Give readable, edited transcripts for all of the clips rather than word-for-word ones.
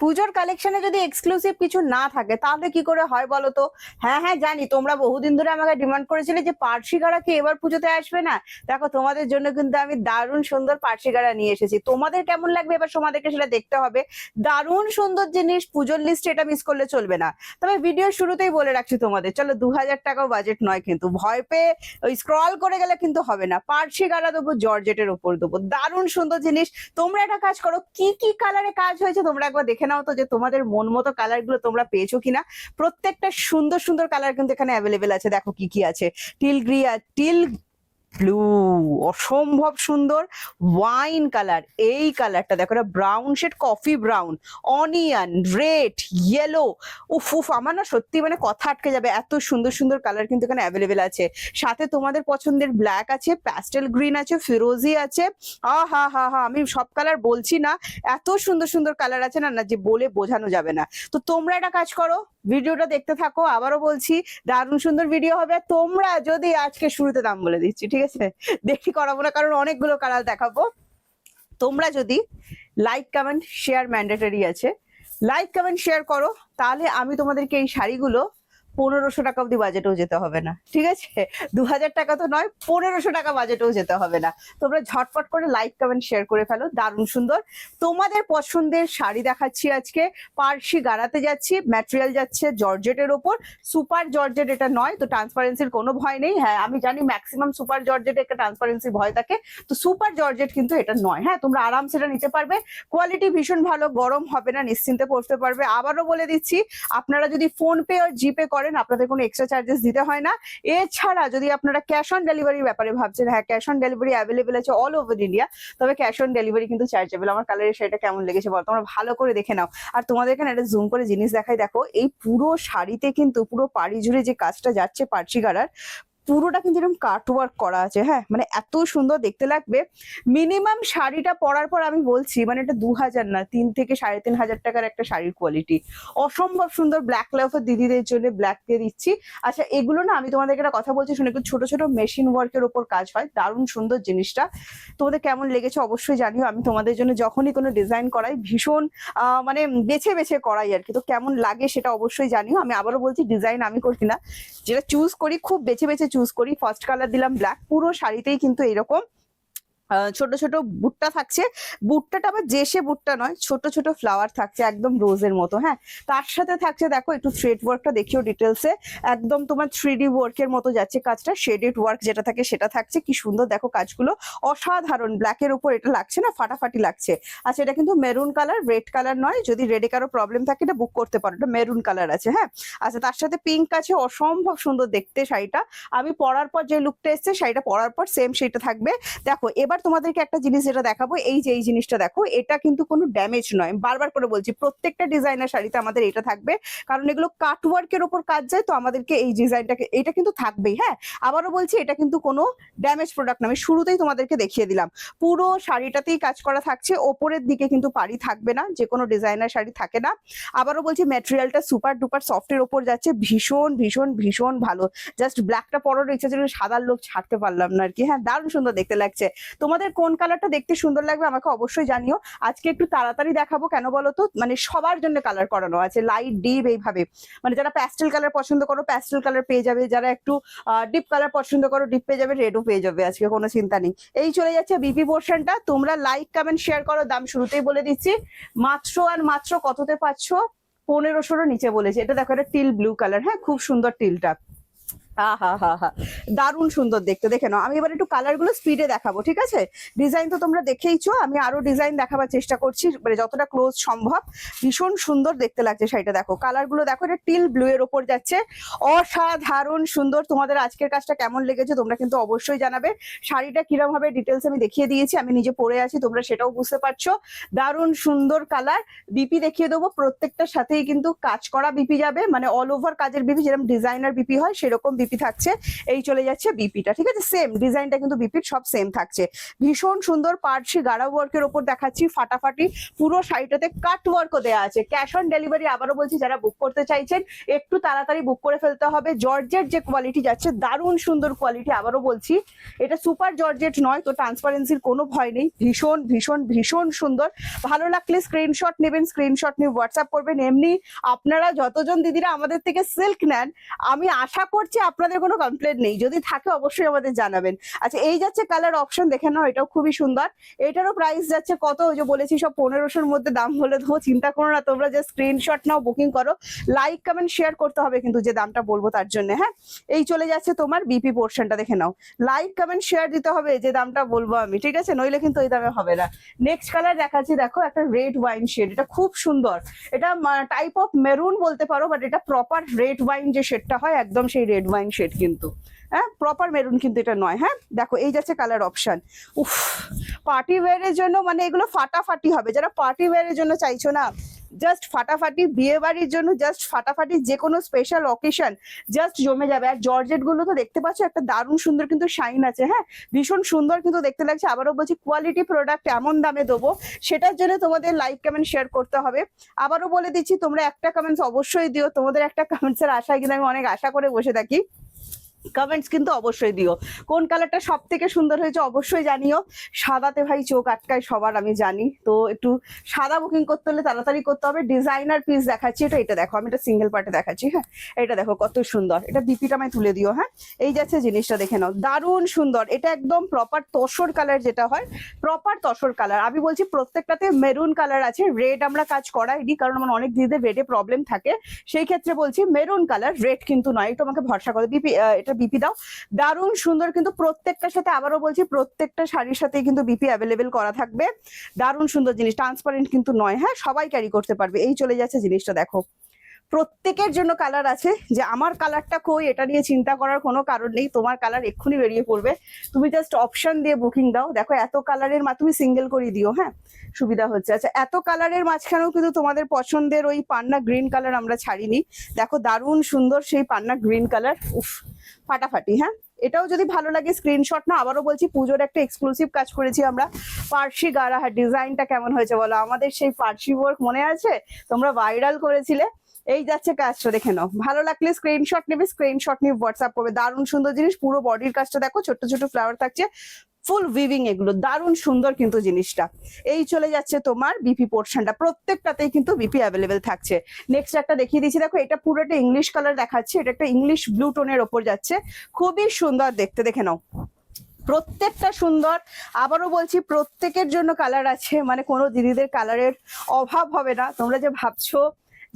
পুজোর কালেকশনে যদি এক্সক্লুসিভ কিছু না থাকে তাহলে কি করে হয় বলো তো? হ্যাঁ হ্যাঁ জানি, তোমরা বহুদিন ধরে আমাকে ডিমান্ড করেছিলে যে পার্সি গাড়া কি এবার পুজোতে আসবে না। দেখো তোমাদের জন্য কিন্তু আমি দারুণ সুন্দর পার্সি গাড়া নিয়ে এসেছি, তোমাদের কেমন লাগবে এবার তোমাদেরকে সেটা দেখতে হবে। দারুণ সুন্দর জিনিস, পুজোর লিস্টে এটা মিস করলে চলবে না। তবে ভিডিও শুরুতেই বলে রাখছি তোমাদের, চলো 2000 টাকাও বাজেট নয়, কিন্তু ভয় পেয়ে ওই স্ক্রল করে গেলে কিন্তু হবে না। পার্সি গাড়া দেবো, জর্জেটের উপর দেবো, দারুণ সুন্দর জিনিস। তোমরা একটা কাজ করো, কি কি কালারে কাজ হয়েছে তোমরা একবার দেখে নাও তো, যে তোমাদের মন মতো কালার গুলো তোমরা পেয়েছো কিনা। প্রত্যেকটা সুন্দর সুন্দর কালার কিন্তু এখানে অ্যাভেলেবেল আছে। দেখো কি কি আছে, টিল টিল ব্লু, অসম্ভব সুন্দর। ওয়াইন কালার, এই কালারটা দেখো, এটা brown shade, coffee brown, onion red, yellow. উফ উফ, আমার না সত্যি মানে কথা আটকে যাবে, এত সুন্দর সুন্দর কালার কিন্তু এখানে অ্যাভেলেবেল আছে। সাথে তোমাদের পছন্দের ব্ল্যাক আছে, প্যাস্টেল গ্রিন আছে, ফিরোজি আছে। হা হা হা, আমি সব কালার বলছি না, এত সুন্দর সুন্দর কালার আছে না, না যে বলে বোঝানো যাবে না। তো তোমরা একটা কাজ করো, ভিডিওটা দেখতে থাকো, আবারও বলছি দারুণ সুন্দর ভিডিও হবে। তোমরা যদি আজকে শুরুতে দাম বলে দিচ্ছি, ঠিক আছে, দেখি করাবো না কারণ অনেকগুলো কালার দেখাবো। তোমরা যদি লাইক কমেন্ট শেয়ার ম্যান্ডেটরি আছে, লাইক কমেন্ট শেয়ার করো, তাহলে আমি তোমাদেরকে এই শাড়িগুলো 1500 টাকা অব্দি বাজেটেও যেতে হবে না, ঠিক আছে? 2000 টাকা তো নয়, 1500 টাকা বাজেটেও যেতে হবে না। তোমরা ঝটপট করে লাইক কমেন্ট শেয়ার করে ফেলো। দারুণ সুন্দর তোমাদের পছন্দের শাড়ি দেখাচ্ছি আজকে। পার্সি গাড়াতে যাচ্ছি, ম্যাটেরিয়াল যাচ্ছে জর্জেটের ওপর। সুপার জর্জেট এটা নয়, তো ট্রান্সপারেন্সির কোনো ভয় নেই। হ্যাঁ আমি জানি ম্যাক্সিমাম সুপার জর্জেট একটা ট্রান্সপারেন্সি ভয় থাকে, তো সুপার জর্জেট কিন্তু এটা নয়। হ্যাঁ তোমরা আরামসে এটা নিতে পারবে, কোয়ালিটি ভীষণ ভালো, গরম হবে না, নিশ্চিন্তে পড়তে পারবে। আবারও বলে দিচ্ছি, আপনারা যদি ফোন পে আর জিপে করেন আপনাদের কোনো এক্সট্রা চার্জেস দিতে হয় না। এছাড়া যদি আপনারা ক্যাশ অন ডেলিভারির ব্যাপারে ভাবছেন, হ্যাঁ ক্যাশ অন ডেলিভারি অ্যাভেলেবেল আছে অল ওভার ইন্ডিয়া, তবে ক্যাশ অন ডেলিভারি কিন্তু চার্জেবল। আমার কালারের শাড়িটা কেমন লেগেছে বল, তোমরা ভালো করে দেখে নাও। আর তোমাদের এখানে একটা জুম করে জিনিস দেখাই, দেখো এই পুরো শাড়িতে কিন্তু পুরো পাড়ি জুড়ে যে কাজটা যাচ্ছে পার্সি গাড়ার, পুরোটা কিন্তু এরকম কাট ওয়ার্ক করা আছে। হ্যাঁ মানে এত সুন্দর দেখতে লাগবে। মিনিমাম শাড়িটা পরার পর আমি বলছি, মানে এটা 2000 না, 3 থেকে 3500 টাকার একটা শাড়ির কোয়ালিটি। অসম্ভব সুন্দর। ব্ল্যাক লাভের দিদিদের জন্য ব্ল্যাক দিয়ে দিচ্ছি। আচ্ছা এগুলো না, আমি তোমাদেরকে একটা কথা বলছি শুনে, একটু ছোট ছোট মেশিন ওয়ার্কের ওপর কাজ হয়, দারুণ সুন্দর জিনিসটা। তোমাদের কেমন লেগেছে অবশ্যই জানিও। আমি তোমাদের জন্য যখনই কোনো ডিজাইন করাই ভীষণ মানে বেছে বেছে করাই আর কি, তো কেমন লাগে সেটা অবশ্যই জানিও। আমি আবারও বলছি, ডিজাইন আমি করছি না, যেটা চুজ করি খুব বেছে বেছে চুজ করি। ফার্স্ট কালার দিলাম ব্ল্যাক, পুরো শাড়িতেই কিন্তু এরকম ছোট ছোট বুট্টা থাকছে। বুট্টাটা আবার জেসে বুট্টা নয়, ছোট ছোট ফ্লাওয়ার থাকছে একদম রোজের মতো। হ্যাঁ তার সাথে থাকছে, দেখো একটু থ্রেড ওয়ার্কটা দেখিও ডিটেলসে, একদম তোমার 3D ওয়ার্কের মতো যাচ্ছে কাজটা। শেডেড ওয়ার্ক যেটা থাকে সেটা থাকছে, কি সুন্দর দেখো কাজগুলো, অসাধারণ। ব্ল্যাকের উপর এটা লাগছে না, ফাটাফাটি লাগছে। আচ্ছা এটা কিন্তু মেরুন কালার, রেড কালার নয়, যদি রেডে কারো প্রবলেম থাকে এটা বুক করতে পারো, এটা মেরুন কালার আছে। হ্যাঁ আচ্ছা তার সাথে পিঙ্ক আছে, অসম্ভব সুন্দর দেখতে শাড়িটা। আমি পরার পর যে লুকটা এসছে, শাড়িটা পরার পর সেম সেইটা থাকবে। দেখো এবার তোমাদেরকে একটা জিনিস যেটা দেখাবো, এই যে এই জিনিসটা দেখো, এটা কিন্তু কোনো ড্যামেজ নয়। বারবার করে বলছি, প্রত্যেকটা ডিজাইনার শাড়িতে আমাদের এটা থাকবে, কারণ এগুলো কাটওয়ার্কের উপর কাজ যায়, তো আমাদেরকে এই ডিজাইনটাকে এটা কিন্তু থাকবেই। হ্যাঁ আবারও বলছি, এটা কিন্তু কোনো ড্যামেজ প্রোডাক্ট না, আমি শুরুতেই তোমাদেরকে দেখিয়ে দিলাম। পুরো শাড়িটাতেই কাজ করা থাকছে, ওপরের দিকে কিন্তু পাড়ি থাকবে না, যে কোনো ডিজাইনার শাড়ি থাকে না। আবারও বলছি, ম্যাটেরিয়ালটা সুপার ডুপার সফটের ওপর যাচ্ছে, ভীষণ ভীষণ ভীষণ ভালো। জাস্ট ব্ল্যাকটা পরার ইচ্ছা ছিল, সাদার লোক ছাড়তে পারলাম না আর কি। হ্যাঁ দারুণ সুন্দর দেখতে লাগছে। তোমাদের কোন কালারটা দেখতে সুন্দর লাগবে আমাকে অবশ্যই জানিও। আজকে একটু তাড়াতাড়ি দেখাবো, কেন বলো তো, মানে সবার জন্য কালার করানো আছে, লাইট ডিপ এইভাবে। মানে যারা প্যাস্টেল কালার পছন্দ করো প্যাস্টেল কালার পেয়ে যাবে, যারা একটু ডিপ কালার পছন্দ করো ডিপ পেয়ে যাবে, রেডও পেয়ে যাবে, আজকে কোনো চিন্তা নেই। এই চলে যাচ্ছে বিপি পোর্শনটা। তোমরা লাইক কমেন্ট শেয়ার করো, দাম শুরুতেই বলে দিচ্ছি, মাত্র আর মাত্র কততে পাচ্ছ, 1500 নিচে বলেছে। এটা দেখো, এটা টিল ব্লু কালার, হ্যাঁ খুব সুন্দর টিলটা। দারুণ সুন্দর দেখতে, দেখে নাও। আমি এবার একটু কালার গুলো স্পিডে দেখাবো, ঠিক আছে? ডিজাইন তো তোমরা দেখেইছো, আমি আরো ডিজাইন দেখাবার চেষ্টা করছি, মানে যতটা ক্লোজ সম্ভব। ভীষণ সুন্দর দেখতে লাগছে শাড়িটা, দেখো কালার গুলো দেখো, এটা টিল ব্লু এর ওপর যাচ্ছে, অসাধারণ সুন্দর। তোমাদের আজকের কাজটা কেমন লেগেছে তোমরা কিন্তু অবশ্যই জানাবে। শাড়িটা কিরম হবে ডিটেলস আমি দেখিয়ে দিয়েছি, আমি নিজে পরে আছি, তোমরা সেটাও বুঝতে পারছো। দারুণ সুন্দর কালার। বিপি দেখিয়ে দেবো, প্রত্যেকটার সাথেই কিন্তু কাজ করা বিপি যাবে, মানে অল ওভার কাজের বিপি, যেরকম ডিজাইনার বিপি হয় সেরকম বিপি থাকছে। এই চলে যাচ্ছে বিপিটা, ঠিক আছে, সেম ডিজাইনটা কিন্তু বিপির সব সেম থাকছে। ভীষণ সুন্দর পার্সি গাড়া ওয়ার্কের ওপর দেখাচ্ছি, ফাটাফাটি পুরো শাড়িটাতে কাট ওয়ার্কও দেওয়া আছে। ক্যাশ অন ডেলিভারি আবারও বলছি, যারা বুক করতে চাইছেন একটু তাড়াতাড়ি বুক করে ফেলতে হবে। জর্জেট যে কোয়ালিটি যাচ্ছে, দারুণ সুন্দর কোয়ালিটি, আবারও বলছি এটা সুপার জর্জেট নয়, তো ট্রান্সপারেন্সির কোনো ভয় নেই। ভীষণ ভীষণ ভীষণ সুন্দর। ভালো লাগলে স্ক্রিনশট নেবেন, স্ক্রিনশট নিয়ে হোয়াটসঅ্যাপ করবেন। এমনি আপনারা যতজন দিদিরা আমাদের থেকে সিল্ক নেন, আমি আশা করছি আপনাদের কোনো কমপ্লেন নেই, যদি থাকে অবশ্যই আমাদের জানাবেন। আচ্ছা, এই যাচ্ছে কালার অপশন, দেখে নাও, এটাও খুবই সুন্দর। এটারও প্রাইস যাচ্ছে কত, ওই যে বলেছি সব 1500-র মধ্যে দাম বলে দেবো, চিন্তা করো না, তোমরা যে স্ক্রিনশট নাও, বুকিং করো, লাইক কমেন্ট শেয়ার করতে হবে কিন্তু যে দামটা বলবো তার জন্য। হ্যাঁ, এই চলে যাচ্ছে তোমার বিপি পোর্শনটা, দেখে নাও, লাইক কমেন্ট শেয়ার দিতে হবে যে দামটা বলবো আমি, ঠিক আছে, নইলে কিন্তু এই দামে হবে না। নেক্সট কালার দেখাচ্ছি, দেখো একটা রেড ওয়াইন শেড, এটা খুব সুন্দর, এটা টাইপ অফ মেরুন বলতে পারো, বাট এটা প্রপার রেড ওয়াইন যে শেডটা হয়, একদম সেই রেড ওয়াইন শেড কিন্তু, হ্যাঁ, প্রপার মেরুন কিন্তু এটা নয়। হ্যাঁ, দেখো এই যাচ্ছে কালার অপশন। উফ, পার্টি ওয়্যারের জন্য মানে এগুলো ফাটাফাটি হবে, যারা পার্টি ওয়্যারের জন্য চাইছো না, জাস্ট ফাটাফাটি বিয়ে বাড়ির জন্য, জাস্ট ফাটাফাটি যে কোনো স্পেশাল অকেশন, জাস্ট জমে যাবে। আর জর্জেট গুলো তো দেখতে পাচ্ছ, একটা দারুণ সুন্দর কিন্তু শাইন আছে। হ্যাঁ, ভীষণ সুন্দর কিন্তু দেখতে লাগছে। আবারও বলছি, কোয়ালিটি প্রোডাক্ট এমন দামে দেবো, সেটার জন্য তোমাদের লাইক কমেন্ট শেয়ার করতে হবে। আবারও বলে দিচ্ছি, তোমরা একটা কমেন্টস অবশ্যই দিও, তোমাদের একটা কমেন্টসের আশায় কিন্তু আমি অনেক আশা করে বসে থাকি। কমেন্টস কিন্তু অবশ্যই দিও, কোন কালারটা সব থেকে সুন্দর হয়েছে অবশ্যই জানিও। সাদাতে ভাই চোখ আটকায় সবার, আমি জানি, তো একটু সাদা বুকিং করতে হলে তাড়াতাড়ি করতে হবে। ডিজাইনার পিস দেখাচ্ছি, এটা দেখো, আমি এটা সিঙ্গেল পার্টে দেখাচ্ছি। হ্যাঁ, এটা দেখো কত সুন্দর, এটা বিপিটা আমায় তুলে দিও। হ্যাঁ, এই যাচ্ছে জিনিসটা, দেখে নাও, দারুণ সুন্দর। এটা একদম প্রপার তসর কালার, যেটা হয় প্রপার তসর কালার। আমি বলছি প্রত্যেকটাতে মেরুন কালার আছে, রেড আমরা কাজ করাইনি, কারণ আমার অনেক দিদিদের রেডে প্রবলেম থাকে, সেই ক্ষেত্রে বলছি মেরুন কালার, রেড কিন্তু নয়, একটু আমাকে ভরসা করে। বিপি এটা বিপি দাও, দারুণ সুন্দর কিন্তু প্রত্যেকটার সাথে, আবারও বলছি প্রত্যেকটা শাড়ির সাথে কিন্তু বিপি অ্যাভেলেবেল করা থাকবে। দারুণ সুন্দর জিনিস, ট্রান্সপারেন্ট কিন্তু নয়। হ্যাঁ, সবাই ক্যারি করতে পারবে। এই চলে যাচ্ছে জিনিসটা, দেখো প্রত্যেকের জন্য কালার আছে, যে আমার কালারটা কই এটা নিয়ে চিন্তা করার কোনো কারণ নেই, তোমার কালার এক্ষুনি বেরিয়ে পড়বে, তুমি জাস্ট অপশন দিয়ে বুকিং দাও। দেখো এত কালারের তুমি সিঙ্গেল করে দিও, হ্যাঁ, সুবিধা হচ্ছে। আচ্ছা, এত কালারের মাঝখানেও কিন্তু তোমাদের পছন্দের ওই পান্না গ্রিন কালার আমরা ছাড়িনি, দেখো দারুণ সুন্দর সেই পান্না গ্রিন কালার, উফ ফাটাফাটি। হ্যাঁ, এটাও যদি ভালো লাগে স্ক্রিনশট না, আবারও বলছি পুজোর একটা এক্সক্লুসিভ কাজ করেছি আমরা, পার্সি গাড়া। হ্যাঁ, ডিজাইনটা কেমন হয়েছে বলো, আমাদের সেই পার্সি ওয়ার্ক মনে আছে, তোমরা ভাইরাল করেছিলে। এই যাচ্ছে কাজটা, দেখে নাও, ভালো লাগলে স্ক্রিনশট নেবে, স্ক্রিনশট নিয়ে হোয়াটসঅ্যাপ করবে। দারুণ সুন্দর জিনিস, পুরো বডির কাজটা দেখো, ছোট ছোট ফ্লাওয়ার থাকছে, ফুল উইভিং, এগুলো দারুণ সুন্দর কিন্তু জিনিসটা। এই চলে যাচ্ছে তোমার বিপি পোর্শনটা, প্রত্যেকটাতেই কিন্তু বিপি অ্যাভেলেবেল থাকছে। নেক্সট একটা দেখিয়ে দিচ্ছি, দেখো এটা পুরোটা ইংলিশ কালার দেখাচ্ছে, এটা একটা ইংলিশ ব্লু টোনের ওপর যাচ্ছে, খুবই সুন্দর দেখতে, দেখে নাও, প্রত্যেকটা সুন্দর। আবারও বলছি প্রত্যেকের জন্য কালার আছে, মানে কোনো দিদিদের কালারের অভাব হবে না। তোমরা যে ভাবছো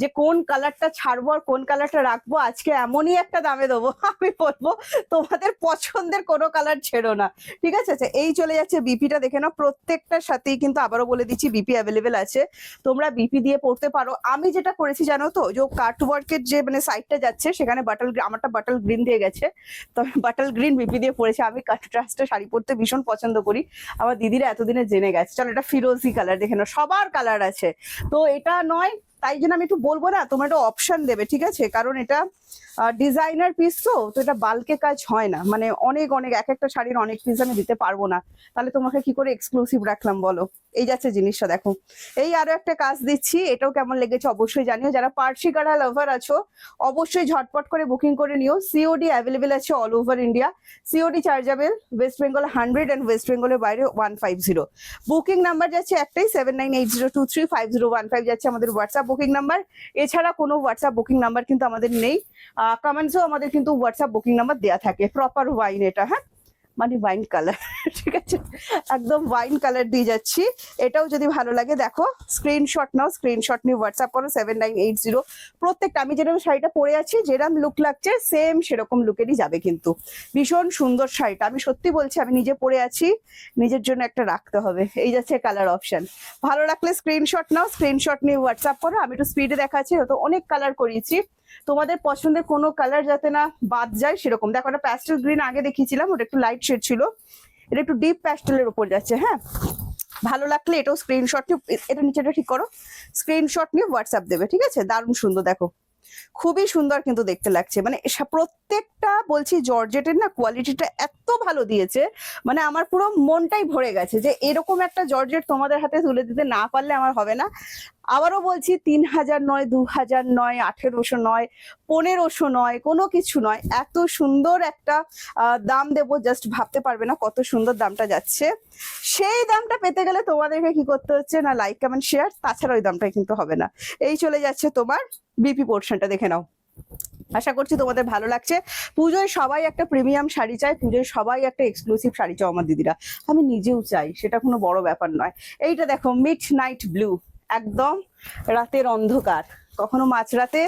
যে কোন কালারটা ছাড়বো আর কোন কালারটা রাখবো, আজকে এমনই একটা দামে দেবো, আমি বলবো তোমাদের পছন্দের কোনো কালার ছেড়ো না, ঠিক আছে। আচ্ছা, এই চলে যাচ্ছে বিপিটা, দেখে নাও, প্রত্যেকটার সাথেই কিন্তু আবারও বলে দিচ্ছি বিপি অ্যাভেলেবেল আছে, তোমরা বিপি দিয়ে পড়তে পারো। আমি যেটা করেছি জানো তো, যে কাট ওয়ার্কের যে মানে সাইডটা যাচ্ছে, সেখানে বাটাল, আমারটা বাটাল গ্রিন দিয়ে গেছে, তো আমি বাটাল গ্রিন বিপি দিয়ে পড়েছি। আমি কন্ট্রাস্টে শাড়ি পরতে ভীষণ পছন্দ করি, আমার দিদিরা এতদিনে জেনে গেছে। চলো, এটা ফিরোজি কালার, দেখে নাও, সবার কালার আছে, তো এটা নয়, তাই জন্য আমি একটু বলবো না, তোমরা একটা অপশন দেবে, ঠিক আছে, কারণ এটা ডিজাইনার পিস, তো এটা বালকে কাজ হয় না, মানে অনেক অনেক এক একটা শাড়ির অনেক পিস আমি দিতে পারবো না, তাহলে তোমাকে কি করে এক্সক্লুসিভ রাখলাম বলো। এই যাচ্ছে জিনিসটা, দেখো, এই আরো একটা কাজ দিচ্ছি, এটাও কেমন লেগেছে অবশ্যই জানিও। যারা পার্সি কাঢ়া লাভার আছো অবশ্যই ঝটপট করে বুকিং করে নিও। সিওডি অ্যাভেলেবেল আছে all over India, COD chargeable, West Bengal 100 and West বেঙ্গলের বাইরে 150। বুকিং নাম্বার যাচ্ছে একটাই, 7980235015 যাচ্ছে আমাদের হোয়াটসঅ্যাপ বুকিং নাম্বার। এছাড়া কোনো হোয়াটসঅ্যাপ বুকিং নাম্বার কিন্তু আমাদের নেই। কমেন্টসও আমাদের কিন্তু হোয়াটসঅ্যাপ বুকিং নাম্বার দেওয়া থাকে। প্রপার ওয়াইন এটা, হ্যাঁ, মানে ওয়াইন কালার, ঠিক আছে, একদম ওয়াইন কালার দিয়ে যাচ্ছি। এটাও যদি ভালো লাগে দেখো, স্ক্রিনশট নাও, স্ক্রিনশট নিয়ে হোয়াটসঅ্যাপ করো 7980। প্রত্যেকটা আমি যেরকম শাড়িটা পরে আছি, যেরকম লুক লাগছে সেম সেরকম লুকেরই যাবে কিন্তু। ভীষণ সুন্দর শাড়িটা, আমি সত্যি বলছি, আমি নিজে পরে আছি, নিজের জন্য একটা রাখতে হবে। এই যাচ্ছে কালার অপশন, ভালো লাগলে স্ক্রিনশট নাও, স্ক্রিনশট নিয়ে হোয়াটসঅ্যাপ করো। আমি একটু স্পিডে দেখাচ্ছি, তো অনেক কালার করিয়েছি, তোমাদের পছন্দের কোনো কালার যাতে না বাদ যায় সেরকম। দেখো, একটা প্যাস্টেল গ্রিন আগে দেখিয়েছিলাম, ওটা একটু লাইট শেড ছিল, এটা একটু ডিপ প্যাস্টেলের উপর যাচ্ছে। হ্যাঁ, ভালো লাগলে এটাও স্ক্রিনশট নিয়ে, এটা নিচেটা ঠিক করো, স্ক্রিনশট নিয়ে হোয়াটসঅ্যাপ দেবে, ঠিক আছে, দারুণ সুন্দর। দেখো খুবই সুন্দর কিন্তু দেখতে লাগছে, মানে প্রত্যেকটা বলছি জর্জেটের না কোয়ালিটিটা এত ভালো দিয়েছে, মানে আমার পুরো মনটাই ভরে গেছে যে এরকম একটা জর্জেট তোমাদের হাতে তুলে দিতে না পারলে আমার হবে না। আবারও বলছি 3000 নয়, 2000 নয়, 1800 নয়, 1500 নয়, কোনো কিছু নয়, এত সুন্দর একটা দাম দেবো জাস্ট ভাবতে পারবে না কত সুন্দর দামটা যাচ্ছে। সেই দামটা পেতে গেলে তোমাদেরকে কি করতে হচ্ছে না, লাইক কমেন্ট শেয়ার, তাছাড়া ওই দামটা কিন্তু হবে না। এই চলে যাচ্ছে তোমার বিপি পোর্শনটা, দেখে নাও। আশা করছি তোমাদের ভালো লাগছে। পুজোয় সবাই একটা প্রিমিয়াম শাড়ি চায়, পুজোয় সবাই একটা এক্সক্লুসিভ শাড়ি চাও আমার দিদিরা, আমি নিজেও চাই, সেটা কোনো বড় ব্যাপার নয়। এইটা দেখো মিড নাইট ব্লু, একদম রাতের অন্ধকার, কখনো মাঝরাতে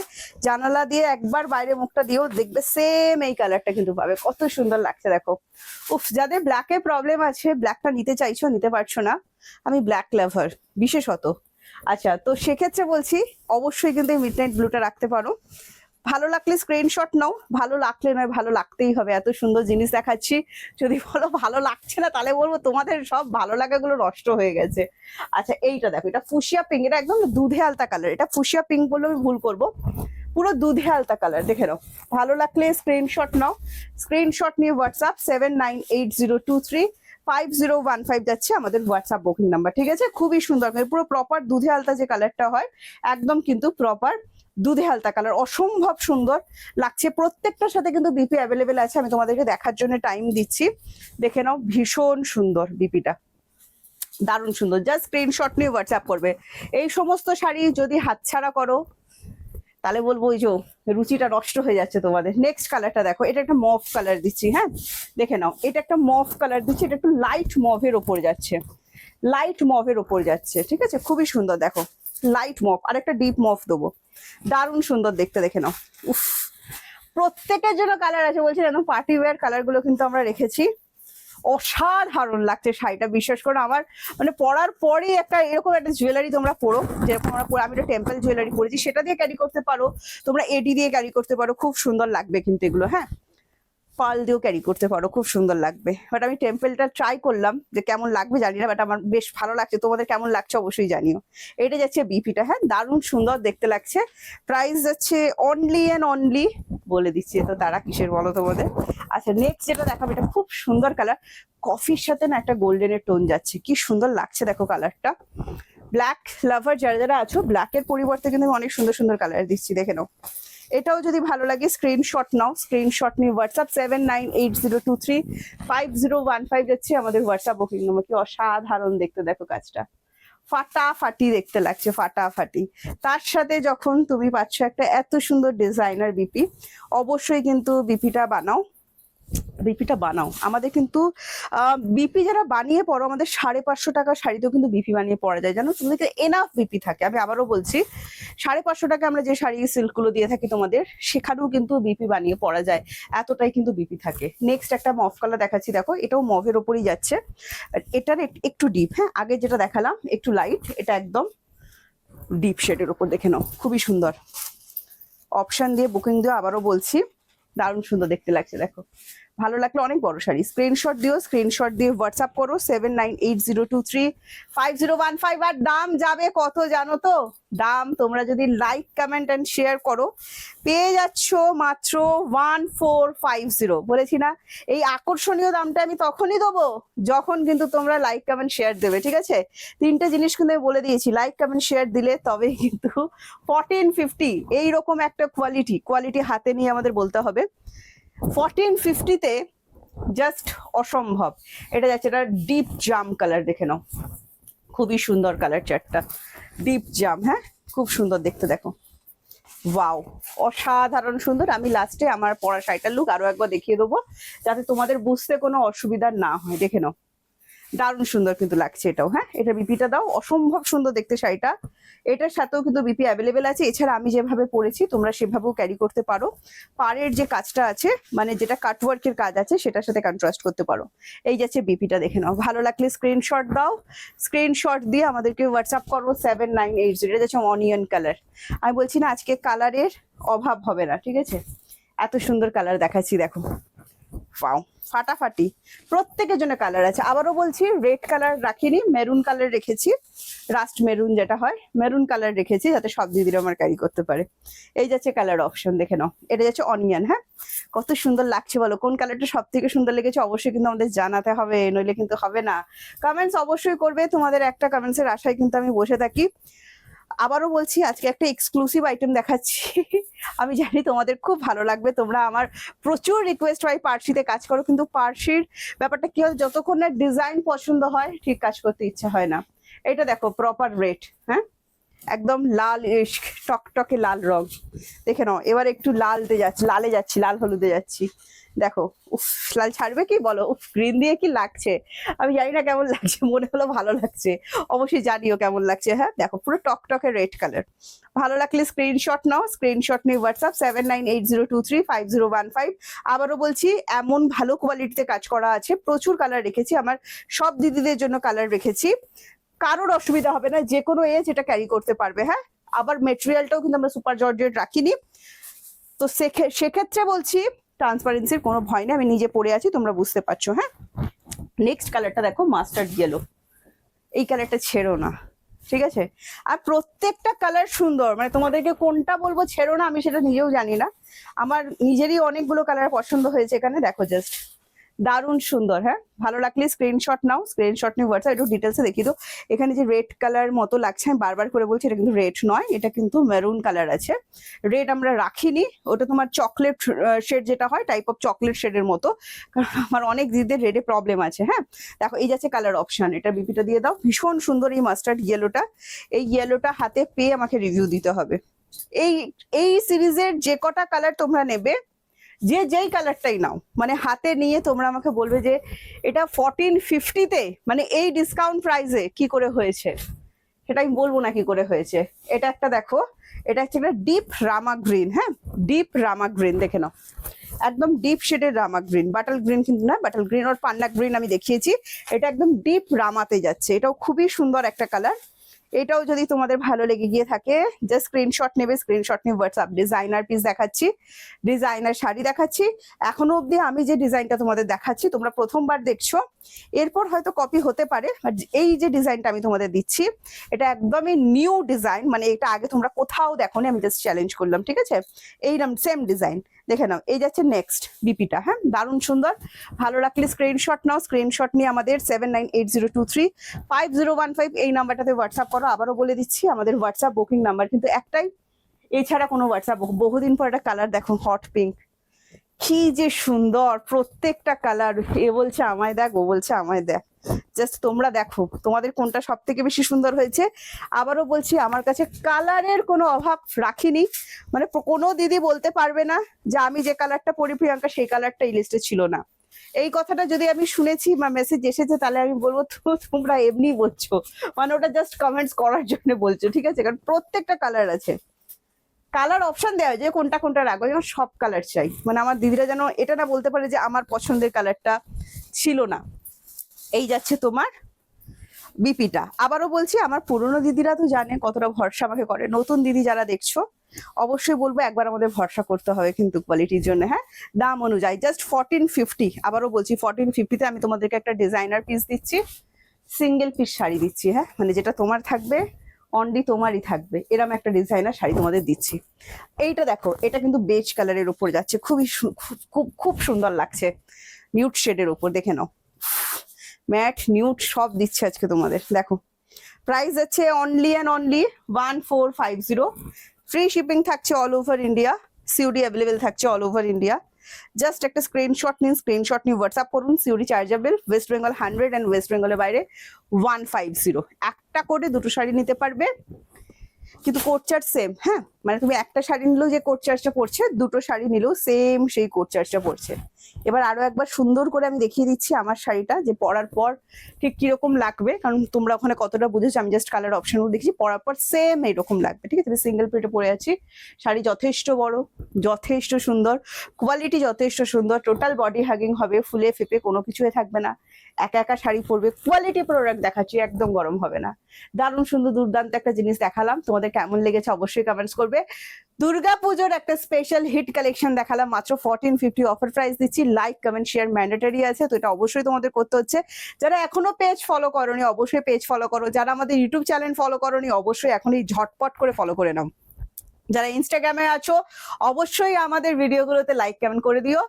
জানালা দিয়ে একবার বাইরে মুখটা দিয়েও দেখবে সেম এই কালারটা কিন্তু পাবে, কত সুন্দর লাগছে দেখো। উফ, যাদের ব্ল্যাকের প্রবলেম আছে, ব্ল্যাকটা নিতে চাইছো নিতে পারছো না, আমি ব্ল্যাক লাভার বিশেষত। আচ্ছা, তো সেক্ষেত্রে বলছি অবশ্যই কিন্তু এই মিড নাইট ব্লুটা রাখতে পারো। ভালো লাগলে স্ক্রিনশট নাও, ভালো লাগলে নয়, ভালো লাগতেই হবে, এত সুন্দর জিনিস দেখাচ্ছি, যদি বলো ভালো লাগছে না তাহলে বলবো তোমাদের সব ভালো লাগাগুলো নষ্ট হয়ে গেছে। আচ্ছা, এইটা দেখো, এটা ফুসিয়া পিঙ্ক, এটা একদম দুধে আলতা কালার, এটা ফুসিয়া পিঙ্ক বলে আমি ভুল করবো, পুরো দুধে আলতা কালার, দেখে নাও। ভালো লাগলে স্ক্রিনশট নাও, স্ক্রিনশট নিয়ে হোয়াটসঅ্যাপ 7980235015 যাচ্ছে আমাদের হোয়াটসঅ্যাপ বুকিং নাম্বার, ঠিক আছে? খুবই সুন্দর, পুরো প্রপার দুধে আলতা যে কালারটা হয়, একদম কিন্তু প্রপার দুধে হালতা কালার, অসম্ভব সুন্দর লাগছে। প্রত্যেকটার সাথে কিন্তু বিপি অ্যাভেলেবেল আছে, আমি তোমাদেরকে দেখার জন্য টাইম দিচ্ছি, দেখে নাও। ভীষণ সুন্দর বিপিটা, দারুণ সুন্দর, জাস্ট স্ক্রিনশট নিয়ে হোয়াটসঅ্যাপ করবে। এই সমস্ত শাড়ি যদি হাতছাড়া করো তাহলে বলবো ওই যে রুচিটা নষ্ট হয়ে যাচ্ছে তোমাদের। নেক্সট কালারটা দেখো, এটা একটা মভ কালার দিচ্ছি, হ্যাঁ দেখে নাও, এটা একটা মভ কালার দিচ্ছি, এটা একটু লাইট মভের ওপর যাচ্ছে, লাইট মভের ওপর যাচ্ছে, ঠিক আছে? খুবই সুন্দর দেখো, লাইট মভ আর একটা ডিপ মভ দেবো, দারুণ সুন্দর দেখতে, দেখে নাও। উফ, প্রত্যেকের জন্য কালার আছে বলছি, একদম পার্টি ওয়্যার কালার গুলো কিন্তু আমরা রেখেছি, অসাধারণ লাগছে শাড়িটা, বিশ্বাস করো আমার মানে পরার পরেই একটা এরকম একটা জুয়েলারি তোমরা পরো, যেরকম আমরা আমি একটা টেম্পল জুয়েলারি পরেছি, সেটা দিয়ে ক্যারি করতে পারো, তোমরা এডি দিয়ে ক্যারি করতে পারো, খুব সুন্দর লাগবে কিন্তু এগুলো, হ্যাঁ পার্ল দিয়েও ক্যারি করতে পারো, খুব সুন্দর লাগবে। বাট আমি টেম্পলটা ট্রাই করলাম, যে কেমন লাগবে জানি না, বাট আমার বেশ ভালো লাগছে, তোমাদের কেমন লাগছে অবশ্যই জানিও। এটা যাচ্ছে বিপিটা, হ্যাঁ দারুণ সুন্দর দেখতে লাগছে। প্রাইস যাচ্ছে অনলি অ্যান্ড অনলি, বলে দিচ্ছি তো তারা কিসের বলো তোমাদের। আচ্ছা, নেক্সট যেটা দেখাবো, এটা খুব সুন্দর কালার, কফির সাথে না একটা গোল্ডেনের টোন যাচ্ছে, কি সুন্দর লাগছে দেখো কালারটা। ব্ল্যাক লাভার যারা যারা আছো, ব্ল্যাকের পরিবর্তে কিন্তু অনেক সুন্দর সুন্দর কালার দিচ্ছি, দেখে নাও। এটাও যদি ভালো লাগে স্ক্রিনশট নাও, স্ক্রিনশট নিয়ে হোয়াটসঅ্যাপ 7980235015 যাচ্ছে আমাদের হোয়াটসঅ্যাপ বুকিং নম্বর। কি অসাধারণ দেখতে দেখো কাজটা, ফাটাফাটি দেখতে লাগছে, ফাটাফাটি। তার সাথে যখন তুমি পাচ্ছ একটা এত সুন্দর ডিজাইনার বিপি, অবশ্যই কিন্তু বিপিটা বানাও, বিপিটা বানাও। আমাদের কিন্তু বিপি যারা বানিয়ে পড়ো, আমাদের 550 টাকা শাড়িতেও কিন্তু বিপি বানিয়ে পরা যায়, জানো? তোমাদের এনাফ বিপি থাকে, আমি আবারও বলছি 550 টাকা আমরা যে শাড়ি সিল্কগুলো দিয়ে থাকি তোমাদের, সেখানেও কিন্তু বিপি বানিয়ে পরা যায়, এতটাই কিন্তু বিপি থাকে। নেক্সট একটা মভ কালার দেখাচ্ছি, দেখো এটাও মভের ওপরই যাচ্ছে, এটার একটু ডিপ, হ্যাঁ আগে যেটা দেখালাম একটু লাইট, এটা একদম ডিপ শেডের ওপর, দেখে নাও খুবই সুন্দর। অপশন দিয়ে বুকিং দিও, আবারও বলছি দারুণ সুন্দর দেখতে লাগছে দেখো। ভালো লাগলে অনেক বড় শাড়ি স্ক্রিনশট দিও, স্ক্রিনশট দিয়ে হোয়াটসঅ্যাপ করো 7980235015। আর দাম যাবে কত জানো তো? দাম তোমরা যদি লাইক কমেন্ট এন্ড শেয়ার করো পেয়ে যাচ্ছ মাত্র 1450। বলেছি না, এই আকর্ষণীয় দামটা আমি তখনই দেবো যখন কিন্তু তোমরা লাইক কমেন্ট শেয়ার দেবে, ঠিক আছে? তিনটে জিনিস কিন্তু আমি বলে দিয়েছি, লাইক কমেন্ট শেয়ার দিলে তবেই কিন্তু 1450 এইরকম একটা কোয়ালিটি হাতে নিয়ে আমাদের বলতে হবে। 1450-তে জাস্ট অসম্ভব। এটা যাচ্ছে, এটা ডিপ জাম কালার, দেখে নাও খুবই সুন্দর কালার চারটা, ডিপ জাম, হ্যাঁ খুব সুন্দর দেখতে দেখো, ওয়াও অসাধারণ সুন্দর। আমি লাস্টে আমার পরা শাড়িটার লুক আরো একবার দেখিয়ে দেবো যাতে তোমাদের বুঝতে কোনো অসুবিধা না হয়, দেখে নাও দারুণ সুন্দর কিন্তু লাগছে এটাও। হ্যাঁ, এটা বিপিটা দাও, অসম্ভব সুন্দর দেখতে শাড়িটা। এটার সাথেও কিন্তু বিপি অ্যাভেলেবেল আছে, এছাড়া আমি যেভাবে পরেছি তোমরা সেভাবেও ক্যারি করতে পারো। পাড়ের যে কাজটা আছে, মানে যেটা কাটওয়ার্কের কাজ আছে, সেটার সাথে কন্ট্রাস্ট করতে পারো। এই যাচ্ছে বিপিটা, দেখে নাও। ভালো লাগলে স্ক্রিনশট দাও, স্ক্রিনশট দিয়ে আমাদেরকে হোয়াটসঅ্যাপ করো 7980। এটা যাচ্ছে অনিয়ন কালার। আমি বলছি না আজকে কালারের অভাব হবে না, ঠিক আছে? এত সুন্দর কালার দেখাচ্ছি দেখো, পাও ফাটাফাটি, প্রত্যেকের জন্য কালার আছে। আবারও বলছি রেড কালার রাখিনি, মেরুন কালার রেখেছি, রাস্ট মেরুন যেটা হয় মেরুন কালার রেখেছি, যাতে সব দিদিরা আমার ক্যারি করতে পারে। এই যাচ্ছে কালার অপশন, দেখে নাও। এটা যাচ্ছে অনিয়ন। হ্যাঁ, কত সুন্দর লাগছে বলো? কোন কালারটা সব থেকে সুন্দর লেগেছে অবশ্যই কিন্তু আমাদের জানাতে হবে, নইলে কিন্তু হবে না। কমেন্টস অবশ্যই করবে, তোমাদের একটা কমেন্টসের আশায় কিন্তু আমি বসে থাকি। আবারও বলছি আজকে একটা এক্সক্লুসিভ আইটেম দেখাচ্ছি। আমি জানি তোমাদের খুব ভালো লাগবে। তোমরা আমার প্রচুর রিকোয়েস্ট হয় পার্সিতে কাজ করো, কিন্তু পার্সির ব্যাপারটা কি হয়, যতক্ষণ না ডিজাইন পছন্দ হয় ঠিক কাজ করতে ইচ্ছা হয় না। এটা দেখো প্রপার রেড, হ্যাঁ একদম লাল, টকটকে লাল রং। দেখে নাও, এবার একটু লালতে যাচ্ছি, লালে যাচ্ছি, লাল হলুদে যাচ্ছি। দেখো, উফ, লাল ছাড়বে কি বলো? উফ, গ্রিন দিয়ে কি লাগছে আমি জানি না কেমন লাগছে, মনে হলো ভালো লাগছে, অবশ্যই জানিও কেমন লাগছে। হ্যাঁ দেখো, পুরো টকটকে রেড কালার। ভালো লাগলে স্ক্রিনশট নাও, স্ক্রিনশট নিয়ে হোয়াটসঅ্যাপ 7980235015। আবারও বলছি এমন ভালো কোয়ালিটিতে কাজ করা আছে, প্রচুর কালার রেখেছি, আমার সব দিদিদের জন্য কালার রেখেছি। কারোর অসুবিধা হবে না, যে কোনো এজ এটা ক্যারি করতে পারবে। হ্যাঁ, আবার মেটেরিয়ালটাও কিন্তু আমরা সুপার জর্জেট রাখিনি, তো সেক্ষেত্রে বলছি ট্রান্সপারেন্সির কোনো ভয় নেই, আমি নিজে পরে আছি, তোমরা বুঝতে পারছো। হ্যাঁ, নেক্সট কালারটা দেখো, মাস্টার্ড ইয়েলো। এই কালারটা ছেড়ো না, ঠিক আছে? আর প্রত্যেকটা কালার সুন্দর, মানে তোমাদেরকে কোনটা বলবো ছেড়ো না আমি সেটা নিজেও জানি না। আমার নিজেরই অনেকগুলো কালার পছন্দ হয়েছে এখানে, দেখো জাস্ট দারুণ সুন্দর। হ্যাঁ, ভালো লাগলে স্ক্রিনশট নাও, স্ক্রিনশট নিয়ে হোয়াটসঅ্যাপ একটু ডিটেলসে দেখিয়ে দাও। এখানে যে রেড কালার মতো লাগছে, আমি বারবার করে বলছি এটা কিন্তু রেড নয়, এটা কিন্তু মেরুন কালার আছে। রেড আমরা রাখিনি, ওটা তোমার চকলেট শেড যেটা হয়, টাইপ অফ চকলেট শেডের মতো, কারণ আমার অনেক দিদিদের রেডে প্রবলেম আছে। হ্যাঁ দেখো, এই যাচ্ছে কালার অপশন, এটা বিপিটা দিয়ে দাও। ভীষণ সুন্দর এই মাস্টার্ড ইয়েলোটা, এই ইয়েলোটা হাতে পেয়ে আমাকে রিভিউ দিতে হবে। এই এই সিরিজের যে কটা কালার তোমরা নেবে, যে যেই কালারটাই নাও, মানে হাতে নিয়ে তোমরা আমাকে বলবে যে এটা 1450-তে, মানে এই ডিসকাউন্ট প্রাইসে কি করে হয়েছে, সেটা আমি বলবো না কি করে হয়েছে। এটা একটা দেখো, এটা হচ্ছে একটা ডিপ রামা গ্রিন। হ্যাঁ, ডিপ রামা গ্রিন, দেখে নাও, একদম ডিপ শেডের রামা গ্রিন, বাটাল গ্রিন কিন্তু না, বাটাল গ্রিন আর পান্না গ্রিন আমি দেখিয়েছি, এটা একদম ডিপ রামাতে যাচ্ছে। এটাও খুবই সুন্দর একটা কালার। এটাও যদি তোমাদের ভালো লেগে গিয়ে থাকে, জাস্ট স্ক্রিনশট নেবে, স্ক্রিনশট নিয়ে হোয়াটসঅ্যাপ। ডিজাইনার পিস দেখাচ্ছি, ডিজাইনার শাড়ি দেখাচ্ছি। এখনো অবধি আমি যে ডিজাইনটা তোমাদের দেখাচ্ছি তোমরা প্রথমবার দেখছো, এরপর হয়তো কপি হতে পারে, বাট এই যে ডিজাইনটা আমি তোমাদের দিচ্ছি এটা একদমই নিউ ডিজাইন, মানে এটা আগে তোমরা কোথাও দেখোনি, আমি জাস্ট চ্যালেঞ্জ করলাম, ঠিক আছে? এইরকম সেম ডিজাইন, দেখে নাও। এই যাচ্ছে নেক্সট বিপিটা। হ্যাঁ, দারুণ সুন্দর। ভালো লাগলে স্ক্রিনশট নাও, স্ক্রিনশট নিয়ে আমাদের 7980235015 এই নাম্বারটাতে হোয়াটসঅ্যাপ করো। আবারও বলে দিচ্ছি আমাদের হোয়াটসঅ্যাপ বুকিং নাম্বার কিন্তু একটাই, এছাড়া কোনো হোয়াটসঅ্যাপ। বহুদিন পর একটা কালার দেখো, হট পিঙ্ক, কি যে সুন্দর প্রত্যেকটা কালার। এ বলছে আমায় দেখ, ও বলছে আমায় দেখ, জাস্ট তোমরা দেখো তোমাদের কোনটা সব থেকে বেশি সুন্দর হয়েছে। আবারও বলছি আমার কাছে কালারের কোনো অভাব রাখিনি, মানে কোনো দিদি বলতে পারবে না যে আমি যে কালারটা পরি প্রিয়াঙ্কা সেই কালারটা এই লিস্টে ছিল না। এই কথাটা যদি আমি শুনেছি বা মেসেজ এসেছে, তাহলে আমি বলবো তো তোমরা এমনি বলছো, মানে ওটা জাস্ট কমেন্টস করার জন্য বলছো, ঠিক আছে? কারণ প্রত্যেকটা কালার আছে, কালার অপশন দেওয়া যে কোনটা কোনটা রাখবো, যেমন সব কালার চাই, মানে আমার দিদিরা যেন এটা না বলতে পারে যে আমার পছন্দের কালারটা ছিল না। এই যাচ্ছে তোমার বিপিটা। আবারও বলছি আমার পুরনো দিদিরা তো জানে কতটা ভরসা আমাকে করে, নতুন দিদি যারা দেখছো অবশ্যই বলবো একবার আমাদের ভরসা করতে হবে কিন্তু কোয়ালিটির জন্য। হ্যাঁ, দাম অনুযায়ী জাস্ট 1450। আবারও বলছি 1450-তে আমি তোমাদেরকে একটা ডিজাইনার পিস দিচ্ছি, সিঙ্গেল পিস শাড়ি দিচ্ছি। হ্যাঁ, মানে যেটা তোমার থাকবে অনলি তোমারই থাকবে, এরকম একটা ডিজাইনার শাড়ি তোমাদের দিচ্ছি। এইটা দেখো, এটা কিন্তু বেজ কালারের উপর যাচ্ছে, খুবই খুব খুব সুন্দর লাগছে, নিউট শেডের উপর, দেখে নাও, ম্যাট নিউট সব দিচ্ছে আজকে তোমাদের। দেখো, প্রাইস আছে only and only 1450। Free shipping থাকছে all over India, COD available থাকছে অল ওভার ইন্ডিয়া। জাস্ট একটা স্ক্রিনশট নিন, স্ক্রিনশট নিয়ে হোয়াটসঅ্যাপ করুন। COD chargeable, West Bengal 100 and West বেঙ্গলের বাইরে 150। একটা করে দুটো শাড়ি নিতে পারবে, কিন্তু কোট চার্জ সেম। হ্যাঁ, মানে তুমি একটা শাড়ি নিলেও যে কোট চার্জটা পড়ছে, দুটো শাড়ি নিলেও সেম সেই কোট চার্জটা পড়ছে। এবার আরো একবার সুন্দর করে আমি দেখিয়ে দিচ্ছি আমার শাড়িটা, যে পরার পর ঠিক কিরকম লাগবে, কারণ তোমরা ওখানে কতটা বুঝেছো, আমি জাস্ট কালার অপশনগুলো দেখছি, পরার পর সেম এইরকম লাগবে, ঠিক আছে? সিঙ্গেল প্লেটে পরে আছি, শাড়ি যথেষ্ট বড়, যথেষ্ট সুন্দর, কোয়ালিটি যথেষ্ট সুন্দর, টোটাল বডি হাগিং হবে, ফুলে ফেপে কোনো কিছুই থাকবে না, একা একা শাড়ি পরবে, কোয়ালিটি প্রোডাক্ট দেখাচ্ছি, একদম গরম হবে না। দারুণ সুন্দর দুর্দান্ত একটা জিনিস দেখালাম, তোমাদের কেমন লেগেছে অবশ্যই কমেন্টস করবে। দুর্গাপুজোর একটা স্পেশাল হিট কালেকশন দেখালাম, মাত্র 1450 অফার প্রাইস দিচ্ছি। লাইক কমেন্ট শেয়ার ম্যান্ডেটরি আছে, তো এটা অবশ্যই তোমাদের করতে হচ্ছে। যারা এখনো পেজ ফলো করোনি অবশ্যই পেজ ফলো করো, যারা আমাদের ইউটিউব চ্যানেল ফলো করোনি অবশ্যই এখনই ঝটপট করে ফলো করে নাও। যারা ইনস্টাগ্রামে আছো অবশ্যই আমাদের ভিডিওগুলোতে লাইক কমেন্ট করে দিও।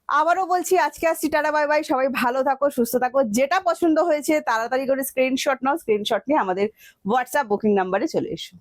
আবারও বলছি আজকে আসছি, টাটা বাই বাই, সবাই ভালো থাকো সুস্থ থাকো। যেটা পছন্দ হয়েছে তাড়াতাড়ি করে স্ক্রিনশট নাও, স্ক্রিনশট নিয়ে আমাদের হোয়াটসঅ্যাপ বুকিং নাম্বারে চলে এসো।